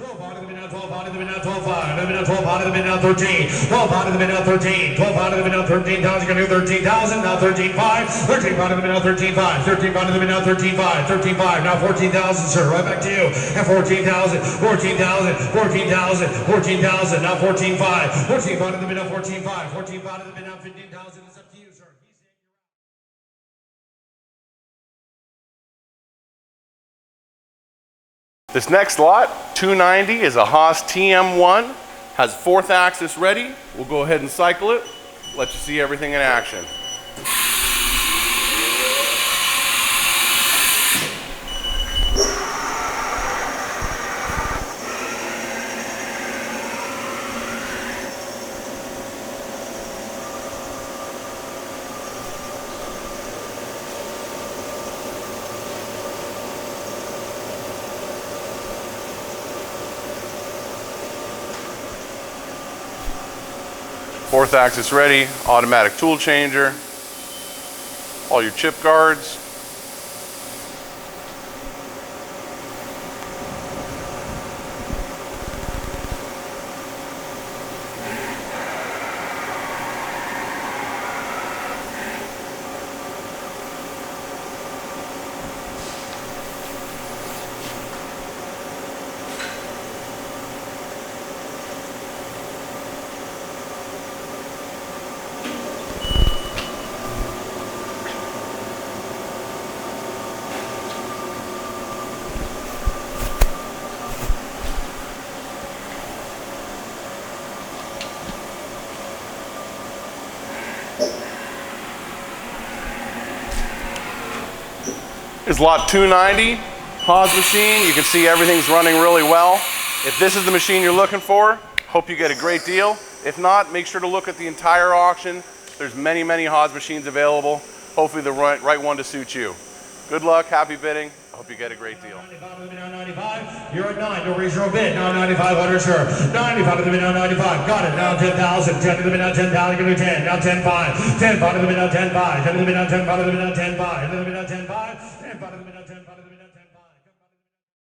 12 out of the mid now, 12 out of the mid now, 12 5, 12 out of the mid now, 13, 12 out of the mid now, 13, 12 out of the mid now, 13,000, you're going to do 13,000, now 13 5, 13 out of the mid now, 13 5, 13 out of the mid now, 13 5, 13 5, now 14,000, sir, right back to you, and 14,000, 14,000, 14,000, 14,000, now 14 5, 14 out of the mid now, 14 5, 14 out of the mid now, 15,000, it's up to you, sir. This next lot, 290, is a Haas TM-1, has fourth axis ready. We'll go ahead and cycle it, let you see everything in action. Fourth axis ready, automatic tool changer, all your chip guards. Is lot 290, Haas machine. You can see everything's running really well. If this is the machine you're looking for, hope you get a great deal. If not, make sure to look at the entire auction. There's many, many Haas machines available. Hopefully the right one to suit you. Good luck, happy bidding. I hope you get a great deal. 95, you're at 9, don't raise your own bid. Now 9,500, sure. 95 to the mid, now 95. Got it. Now 10,000. 10 to the mid, now 10,000. Give me 10. Now 10 5. 10 5 to the mid, now 10 5. 10 to the mid, now 10 5 to the mid, now 10 5. 10 to the mid, now 10 5. 10 5 to the mid, now 10 5.